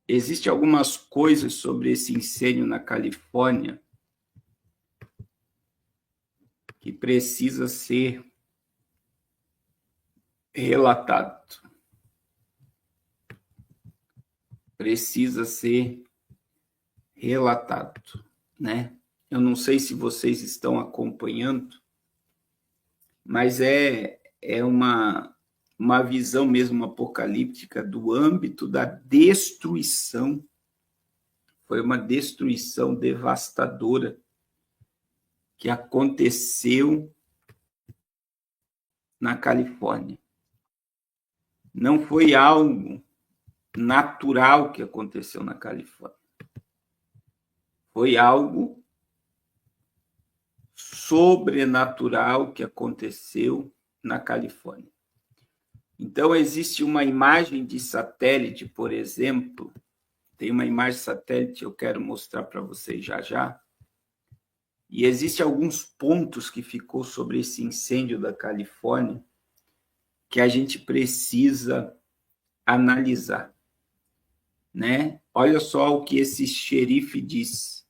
Existem algumas coisas sobre esse incêndio na Califórnia que precisa ser relatado. Precisa ser relatado, né? Eu não sei se vocês estão acompanhando, mas é uma visão mesmo apocalíptica do âmbito da destruição. Foi uma destruição devastadora que aconteceu na Califórnia. Não foi algo natural que aconteceu na Califórnia. Foi algo sobrenatural que aconteceu na Califórnia. Então, existe uma imagem de satélite, por exemplo, tem uma imagem de satélite, eu quero mostrar para vocês já já, e existem alguns pontos que ficou sobre esse incêndio da Califórnia que a gente precisa analisar, né? Olha só o que esse xerife diz.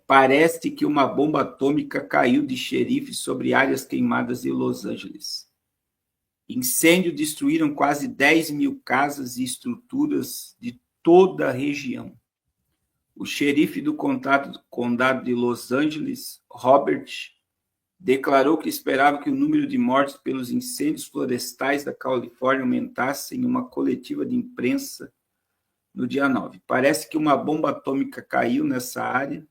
Parece que uma bomba atômica caiu de xerife sobre áreas queimadas em Los Angeles. Incêndio destruíram quase 10 mil casas e estruturas de toda a região. O xerife do condado de Los Angeles, Robert, declarou que esperava que o número de mortes pelos incêndios florestais da Califórnia aumentasse em uma coletiva de imprensa no dia 9. Parece que uma bomba atômica caiu nessa área.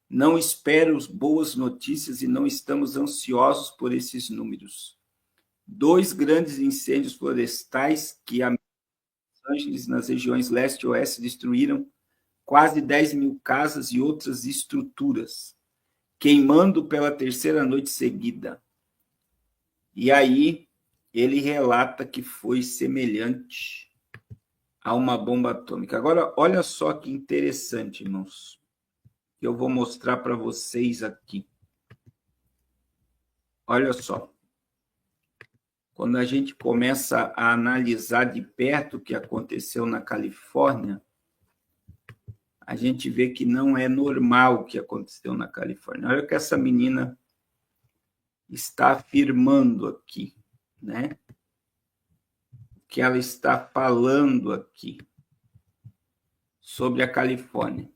Não espero boas notícias e não estamos ansiosos por esses números. 2 grandes incêndios florestais que a Los Angeles, nas regiões leste e oeste, destruíram quase 10 mil casas e outras estruturas, queimando pela 3ª noite seguida. E aí ele relata que foi semelhante a uma bomba atômica. Agora, olha só que interessante, irmãos, que eu vou mostrar para vocês aqui. Olha só. Quando a gente começa a analisar de perto o que aconteceu na Califórnia, a gente vê que não é normal o que aconteceu na Califórnia. Olha o que essa menina está afirmando aqui, né? O que ela está falando aqui sobre a Califórnia.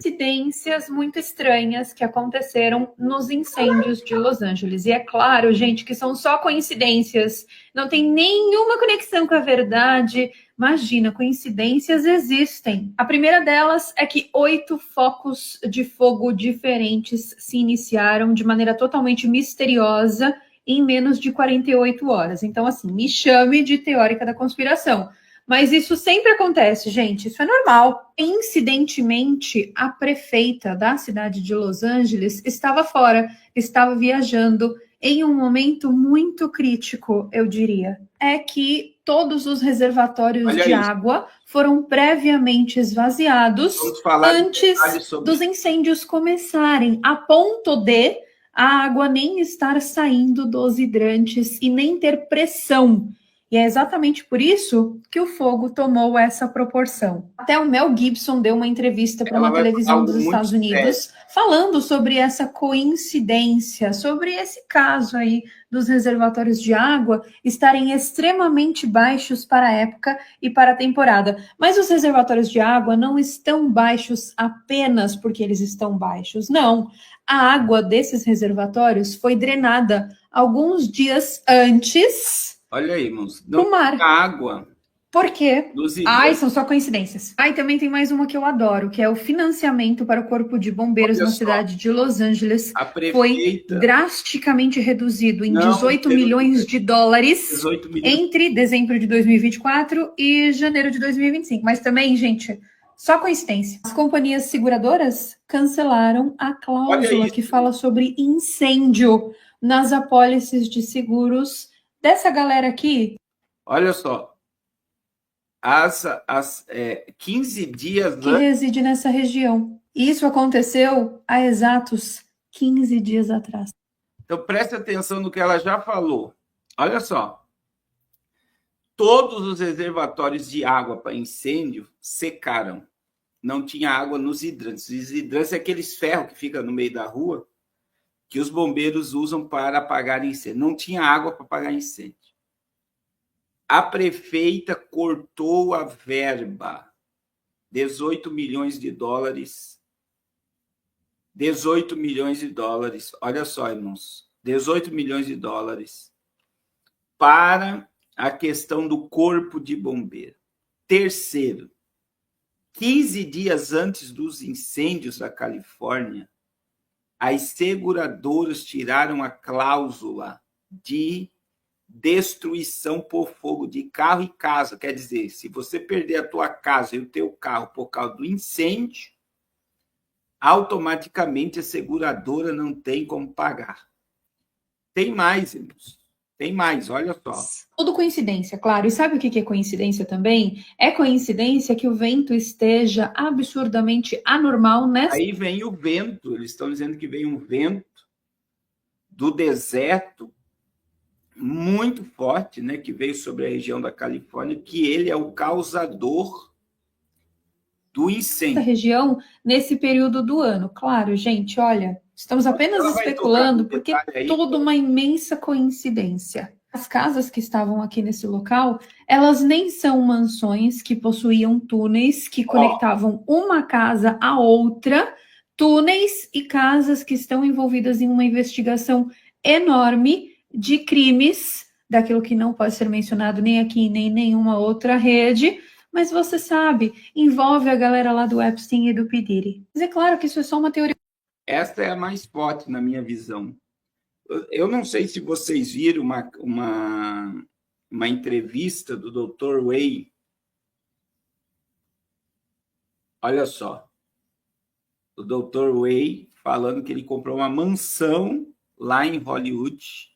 Coincidências muito estranhas que aconteceram nos incêndios de Los Angeles. E é claro, gente, que são só coincidências, não tem nenhuma conexão com a verdade. Imagina, coincidências existem. A primeira delas é que 8 focos de fogo diferentes se iniciaram de maneira totalmente misteriosa em menos de 48 horas. Então, assim, me chame de teórica da conspiração. Mas isso sempre acontece, gente, isso é normal. Incidentemente, a prefeita da cidade de Los Angeles estava fora, estava viajando em um momento muito crítico, eu diria. É que todos os reservatórios de água foram previamente esvaziados antes dos incêndios começarem, a ponto de a água nem estar saindo dos hidrantes e nem ter pressão. E é exatamente por isso que o fogo tomou essa proporção. Até o Mel Gibson deu uma entrevista para uma televisão dos Estados Unidos falando sobre essa coincidência, sobre esse caso aí dos reservatórios de água estarem extremamente baixos para a época e para a temporada. Mas os reservatórios de água não estão baixos apenas porque eles estão baixos, não. A água desses reservatórios foi drenada alguns dias antes. Olha aí, irmãos. Não mar. Água. Por quê? Ai, são só coincidências. Ai, também tem mais uma que eu adoro, que é o financiamento para o Corpo de Bombeiros na cidade de Los Angeles. Foi drasticamente reduzido em 18 milhões de dólares entre dezembro de 2024 e janeiro de 2025. Mas também, gente, só coincidência. As companhias seguradoras cancelaram a cláusula que fala sobre incêndio nas apólices de seguros dessa galera aqui. Olha só, 15 dias que reside nessa região. Isso aconteceu há exatos 15 dias atrás. Então, preste atenção no que ela já falou. Olha só. Todos os reservatórios de água para incêndio secaram. Não tinha água nos hidrantes. Os hidrantes é aqueles ferros que ficam no meio da rua que os bombeiros usam para apagar incêndio. Não tinha água para apagar incêndio. A prefeita cortou a verba, 18 milhões de dólares. 18 milhões de dólares, olha só, irmãos, 18 milhões de dólares para a questão do corpo de bombeiro. Terceiro, 15 dias antes dos incêndios da Califórnia, as seguradoras tiraram a cláusula de destruição por fogo de carro e casa. Quer dizer, se você perder a tua casa e o teu carro por causa do incêndio, automaticamente a seguradora não tem como pagar. Tem mais, irmãos. Tem mais, olha só. Tudo coincidência, claro. E sabe o que é coincidência também? É coincidência que o vento esteja absurdamente anormal nessa... Aí vem o vento. Eles estão dizendo que vem um vento do deserto muito forte, né, que veio sobre a região da Califórnia, que ele é o causador do incêndio. região nesse período do ano. Claro, gente, olha, estamos apenas especulando porque é toda uma imensa coincidência. As casas que estavam aqui nesse local, elas nem são mansões que possuíam túneis que conectavam uma casa à outra, túneis e casas que estão envolvidas em uma investigação enorme de crimes, daquilo que não pode ser mencionado nem aqui nem em nenhuma outra rede. Mas você sabe, envolve a galera lá do Epstein e do P. Diddy. Mas é claro que isso é só uma teoria. Essa é a mais forte na minha visão. Eu não sei se vocês viram uma entrevista do Dr. Way. Olha só. O Dr. Way falando que ele comprou uma mansão lá em Hollywood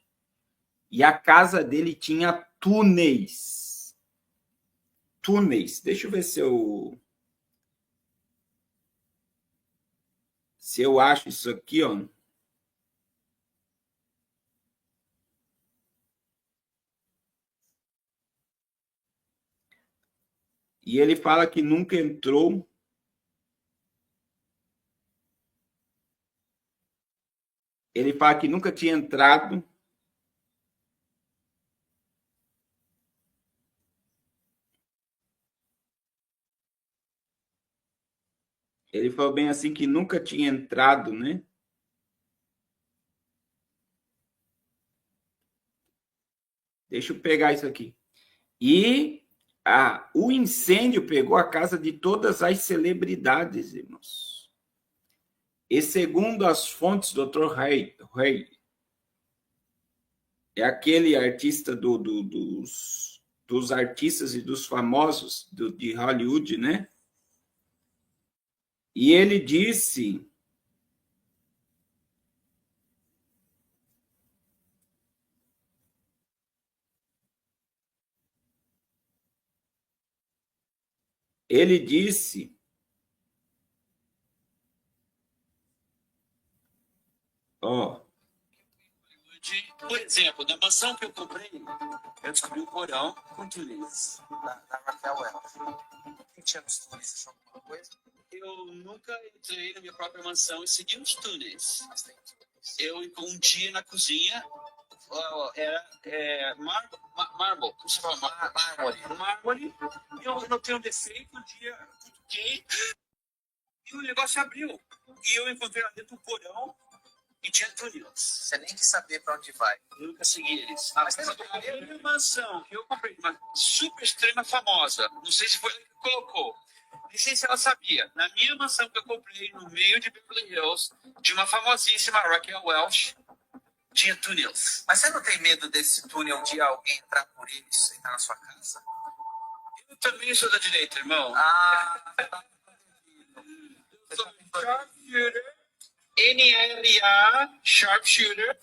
e a casa dele tinha túneis. Túneis. Deixa eu ver se eu acho isso aqui, ó. E ele fala que nunca entrou. Ele fala que nunca tinha entrado. Ele falou bem assim que nunca tinha entrado, né? Deixa eu pegar isso aqui. E o incêndio pegou a casa de todas as celebridades, irmãos. E segundo as fontes do Dr. Ray, é aquele artista dos artistas e dos famosos de Hollywood, né? E ele disse ó, por exemplo, na mansão que eu comprei, eu descobri um porão com túneis. Na Raquel Welch. Quem tinha nos túneis? Você sabe alguma coisa? Eu nunca entrei na minha própria mansão e segui os túneis. Mas tem túneis. Eu, um dia na cozinha, era mármore, como se fala? Mármore. E eu notei um defeito, um dia cutuquei e o negócio abriu. E eu encontrei lá dentro um porão e tinha túneis. Você nem quis saber pra onde vai. Eu nunca segui eles. Mas tem a minha mansão que eu comprei, uma super extrema famosa, não sei se foi ele que colocou, nem sei se ela sabia. Na minha mansão que eu comprei no meio de Beverly Hills, de uma famosíssima Raquel Welch, tinha túneis. Mas você não tem medo desse túnel de alguém entrar por ele e entrar na sua casa? Eu também sou da direita, irmão. Eu sou sharpshooter. NLA, sharpshooter.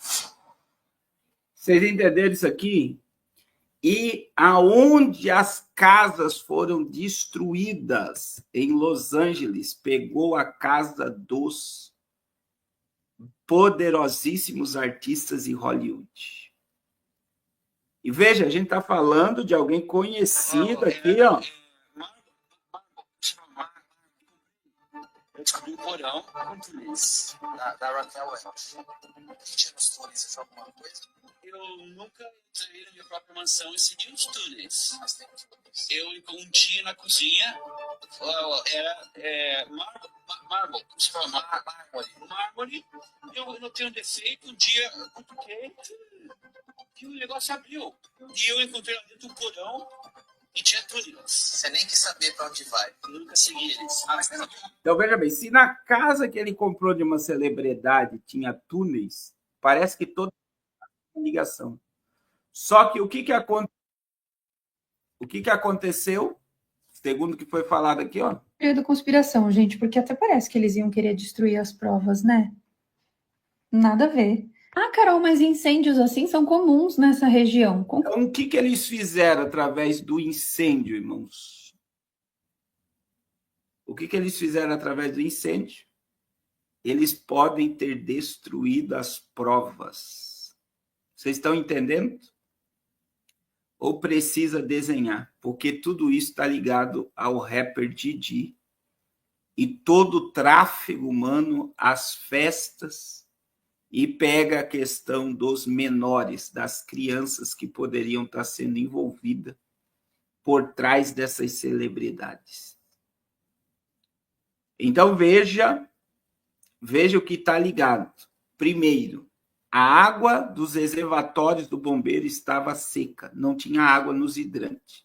Vocês entenderam isso aqui? E aonde as casas foram destruídas em Los Angeles, pegou a casa dos poderosíssimos artistas em Hollywood. E veja, a gente está falando de alguém conhecido aqui, ó. Eu descobri um porão com túneis. Da Raquel Welch. Que tinha nos túneis, alguma coisa? Eu nunca entrei na minha própria mansão e segui os túneis. Mas tem uns túneis. Eu, um dia na cozinha, era mármore, como se fala? Mármore. Eu notei um defeito, um dia eu cutuquei e o negócio abriu. E eu encontrei lá dentro um porão e tinha túneis. Você nem quis saber pra onde vai. Eu nunca segui eles. Então, veja bem, se na casa que ele comprou de uma celebridade tinha túneis, parece que toda ligação. Só que o que aconteceu, segundo o que foi falado aqui, ó. Teoria da conspiração, gente, porque até parece que eles iam querer destruir as provas, né? Nada a ver. Ah, Carol, mas incêndios assim são comuns nessa região. Então, o que eles fizeram através do incêndio, irmãos? O que eles fizeram através do incêndio? Eles podem ter destruído as provas. Vocês estão entendendo? Ou precisa desenhar? Porque tudo isso está ligado ao rapper Didi e todo o tráfego humano, as festas, e pega a questão dos menores, das crianças que poderiam estar sendo envolvidas por trás dessas celebridades. Então, veja o que está ligado. Primeiro, a água dos reservatórios do bombeiro estava seca, não tinha água nos hidrantes.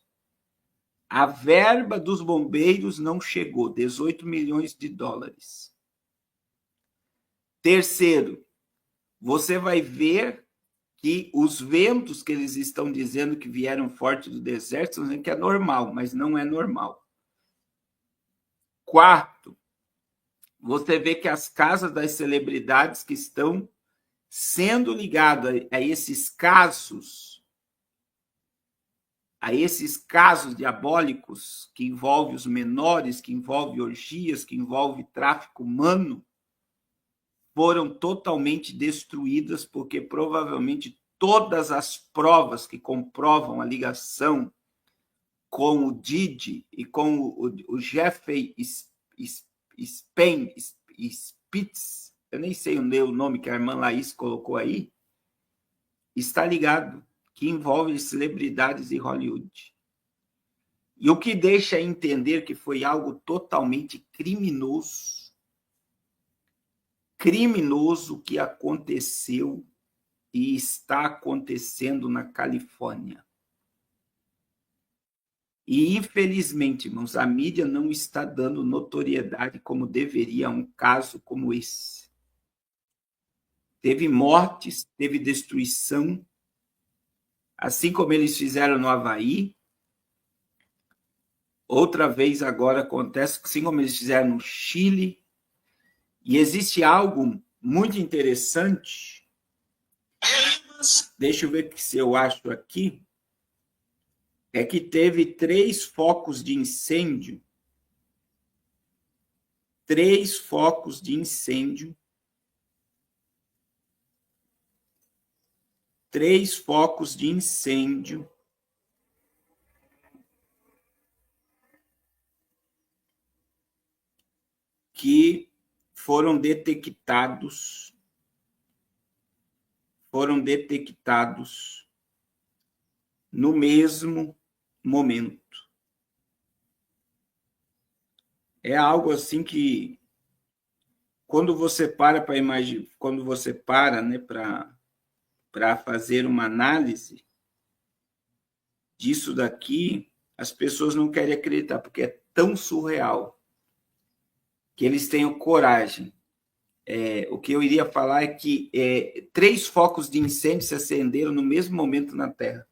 A verba dos bombeiros não chegou, 18 milhões de dólares. Terceiro, você vai ver que os ventos que eles estão dizendo que vieram forte do deserto, estão dizendo que é normal, mas não é normal. Quarto, você vê que as casas das celebridades que estão sendo ligadas a esses casos diabólicos que envolvem os menores, que envolvem orgias, que envolvem tráfico humano, foram totalmente destruídas, porque provavelmente todas as provas que comprovam a ligação com o Didi e com o Jeffrey Spitz, eu nem sei o nome que a irmã Laís colocou aí, está ligado, que envolve celebridades de Hollywood. E o que deixa entender que foi algo totalmente criminoso que aconteceu e está acontecendo na Califórnia. E, infelizmente, irmãos, a mídia não está dando notoriedade como deveria a um caso como esse. Teve mortes, teve destruição, assim como eles fizeram no Havaí. Outra vez agora acontece, assim como eles fizeram no Chile. E existe algo muito interessante. Deixa eu ver se eu acho aqui. É que teve 3 focos de incêndio. 3 focos de incêndio. 3 focos de incêndio que foram detectados no mesmo momento. É algo assim que, quando você para para imaginar, quando você para, né, para fazer uma análise disso daqui, as pessoas não querem acreditar, porque é tão surreal que eles tenham coragem. O que eu iria falar é que 3 focos de incêndio se acenderam no mesmo momento na Terra.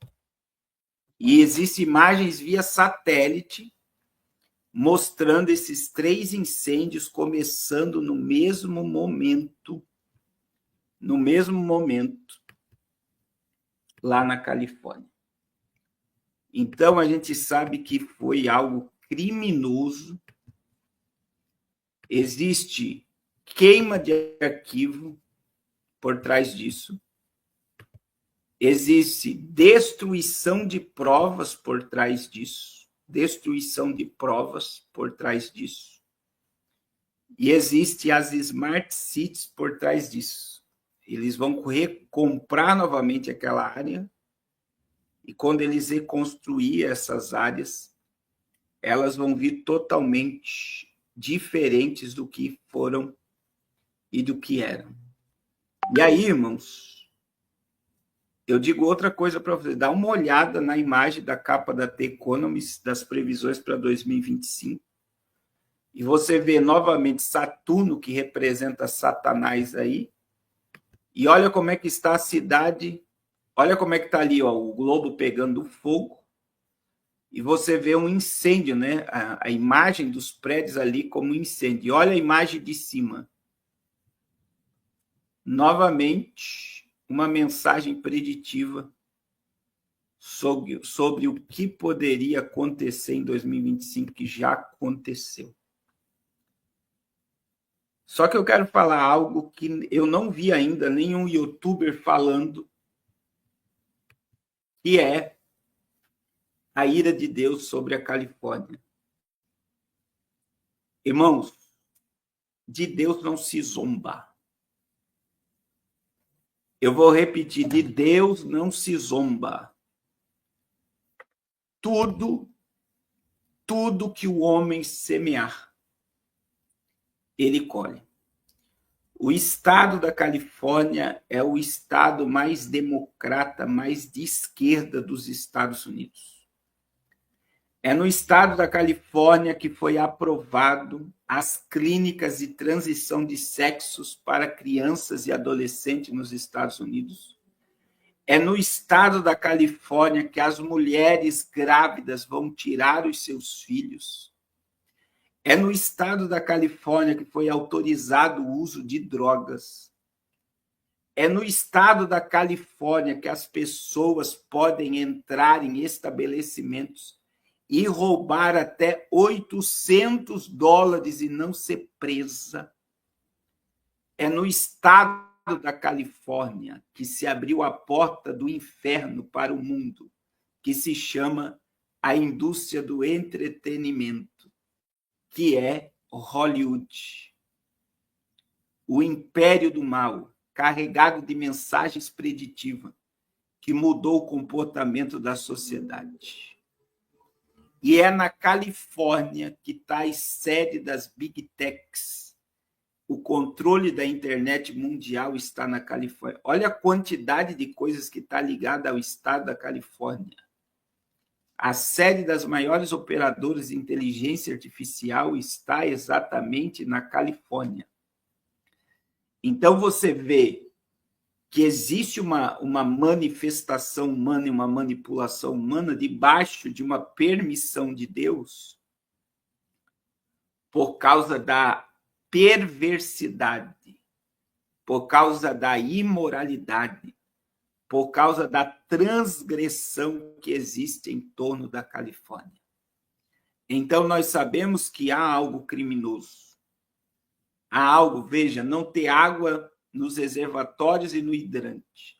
E existem imagens via satélite mostrando esses 3 incêndios começando no mesmo momento, lá na Califórnia. Então, a gente sabe que foi algo criminoso. Existe queima de arquivo por trás disso. existe destruição de provas por trás disso. Destruição de provas por trás disso. E existe as Smart Cities por trás disso. Eles vão recomprar novamente aquela área, e quando eles reconstruírem essas áreas, elas vão vir totalmente diferentes do que foram e do que eram. E aí, irmãos, eu digo outra coisa para você. Dá uma olhada na imagem da capa da The Economist, das previsões para 2025, e você vê novamente Saturno, que representa Satanás aí, e olha como é que está a cidade, olha como é que está ali, ó, o globo pegando fogo, e você vê um incêndio, né? A imagem dos prédios ali como incêndio. E olha a imagem de cima. Novamente, uma mensagem preditiva sobre o que poderia acontecer em 2025, que já aconteceu. Só que eu quero falar algo que eu não vi ainda nenhum youtuber falando, que é a ira de Deus sobre a Califórnia. Irmãos, de Deus não se zomba. Eu vou repetir, de Deus não se zomba. Tudo que o homem semear, ele colhe. O estado da Califórnia é o estado mais democrata, mais de esquerda dos Estados Unidos. É no estado da Califórnia que foi aprovado as clínicas de transição de sexos para crianças e adolescentes nos Estados Unidos. É no estado da Califórnia que as mulheres grávidas vão tirar os seus filhos. É no estado da Califórnia que foi autorizado o uso de drogas. É no estado da Califórnia que as pessoas podem entrar em estabelecimentos e roubar até $800 e não ser presa. É no estado da Califórnia que se abriu a porta do inferno para o mundo, que se chama a indústria do entretenimento, que é Hollywood. O império do mal, carregado de mensagens preditivas, que mudou o comportamento da sociedade. E é na Califórnia que está a sede das Big Techs. O controle da internet mundial está na Califórnia. Olha a quantidade de coisas que está ligada ao estado da Califórnia. A sede das maiores operadoras de inteligência artificial está exatamente na Califórnia. Então, você vê que existe uma manifestação humana e uma manipulação humana debaixo de uma permissão de Deus por causa da perversidade, por causa da imoralidade, por causa da transgressão que existe em torno da Califórnia. Então, nós sabemos que há algo criminoso. Há algo, veja, não ter água nos reservatórios e no hidrante.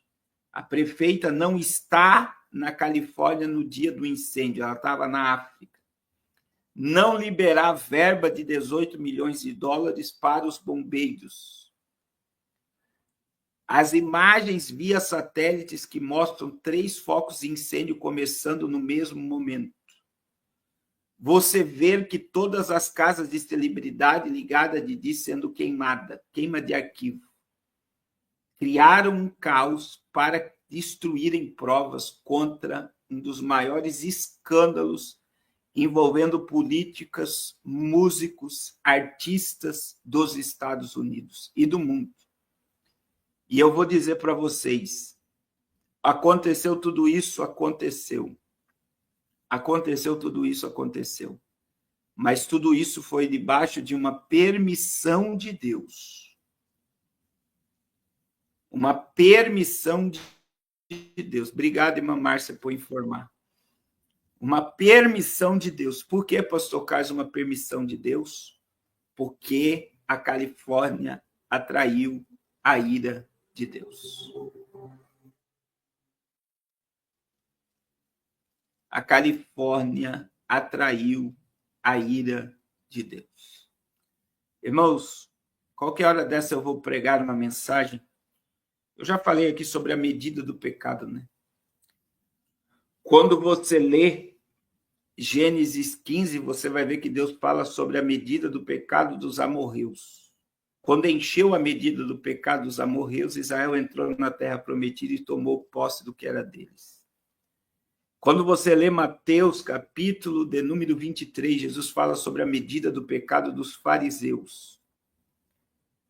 A prefeita não está na Califórnia no dia do incêndio, ela estava na África. Não liberar verba de $18 milhões para os bombeiros. As imagens via satélites que mostram 3 focos de incêndio começando no mesmo momento. Você ver que todas as casas de celebridade ligadas a Didi sendo queimada, queima de arquivo. Criaram um caos para destruírem provas contra um dos maiores escândalos envolvendo políticas, músicos, artistas dos Estados Unidos e do mundo. E eu vou dizer para vocês, aconteceu tudo isso, aconteceu. Aconteceu tudo isso, aconteceu. Mas tudo isso foi debaixo de uma permissão de Deus. Uma permissão de Deus. Obrigado, irmã Márcia, por informar. Uma permissão de Deus. Por que, pastor Carlos, uma permissão de Deus? Porque a Califórnia atraiu a ira de Deus. a Califórnia atraiu a ira de Deus. Irmãos, qualquer hora dessa eu vou pregar uma mensagem. Eu já falei aqui sobre a medida do pecado, né? Quando você lê Gênesis 15, você vai ver que Deus fala sobre a medida do pecado dos amorreus. Quando encheu a medida do pecado dos amorreus, Israel entrou na terra prometida e tomou posse do que era deles. Quando você lê Mateus, capítulo de número 23, Jesus fala sobre a medida do pecado dos fariseus.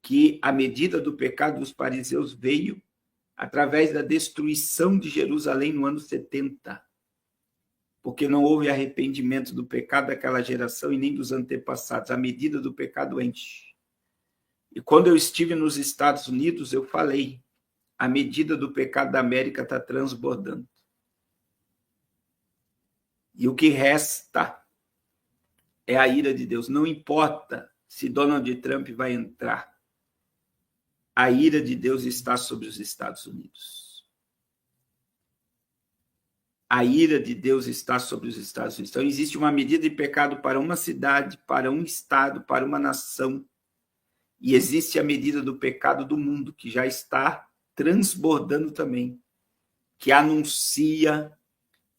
Que a medida do pecado dos fariseus veio através da destruição de Jerusalém no ano 70. Porque não houve arrependimento do pecado daquela geração e nem dos antepassados. A medida do pecado enche. E quando eu estive nos Estados Unidos, eu falei, a medida do pecado da América está transbordando. E o que resta é a ira de Deus. Não importa se Donald Trump vai entrar. A ira de Deus está sobre os Estados Unidos. A ira de Deus está sobre os Estados Unidos. Então, existe uma medida de pecado para uma cidade, para um estado, para uma nação. E existe a medida do pecado do mundo, que já está transbordando também, que anuncia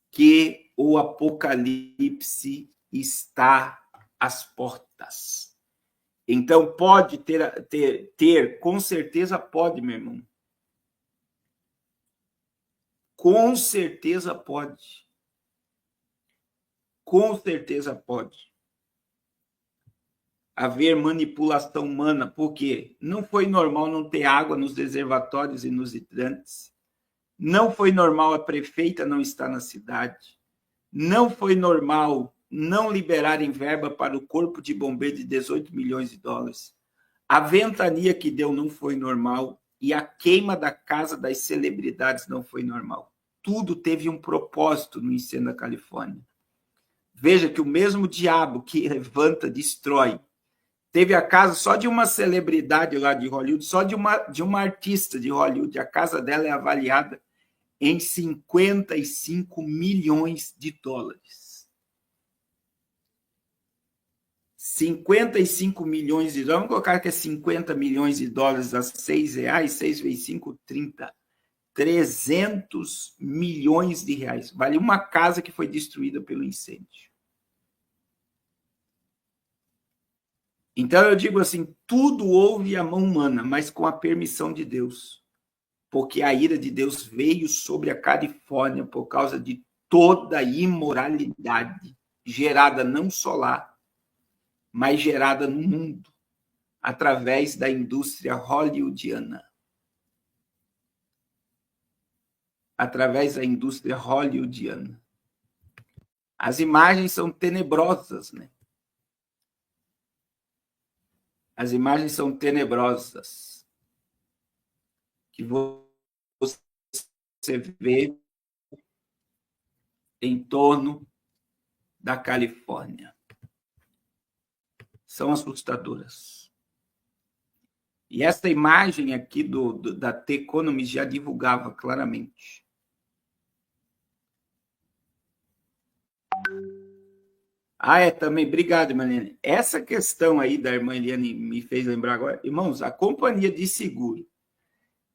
que o apocalipse está às portas. Então, pode ter, com certeza pode, meu irmão. Com certeza pode. Com certeza pode haver manipulação humana, porque não foi normal não ter água nos reservatórios e nos hidrantes. Não foi normal a prefeita não estar na cidade. Não foi normal não liberarem verba para o corpo de bombeiro de 18 milhões de dólares. A ventania que deu não foi normal e a queima da casa das celebridades não foi normal. Tudo teve um propósito no incêndio da Califórnia. Veja que o mesmo diabo que levanta, destrói. Teve a casa só de uma celebridade lá de Hollywood, só de uma artista de Hollywood. A casa dela é avaliada em 55 milhões de dólares. 55 milhões de dólares. Vamos colocar que é 50 milhões de dólares a R$6, 6 vezes 5, 30. 300 milhões de reais. Vale uma casa que foi destruída pelo incêndio. Então eu digo assim, tudo houve a mão humana, mas com a permissão de Deus. Porque a ira de Deus veio sobre a Califórnia por causa de toda a imoralidade gerada não só lá, mas gerada no mundo, através da indústria hollywoodiana. Através da indústria hollywoodiana. As imagens são tenebrosas, né? As imagens são tenebrosas. Que você vê em torno da Califórnia. São assustadoras. E essa imagem aqui da The Economist já divulgava claramente. Também, obrigado, Marlene. Essa questão aí da irmã Eliane me fez lembrar agora. Irmãos, a companhia de seguro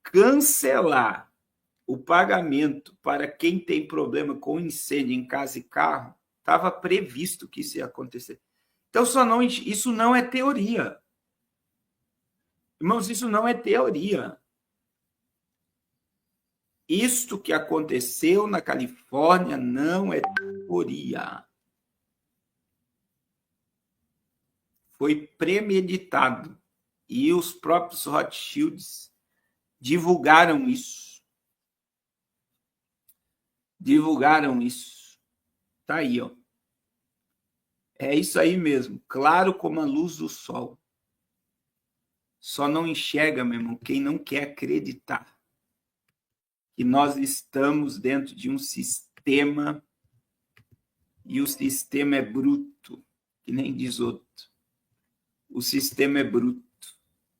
cancelar o pagamento para quem tem problema com incêndio em casa e carro, estava previsto que isso ia acontecer. Então, isso não é teoria. Irmãos, isso não é teoria. Isto que aconteceu na Califórnia não é teoria. Foi premeditado. E os próprios Rothschilds divulgaram isso. Divulgaram isso. Tá aí, ó. É isso aí mesmo. Claro como a luz do sol. Só não enxerga, meu irmão, quem não quer acreditar que nós estamos dentro de um sistema e o sistema é bruto, que nem diz outro. O sistema é bruto.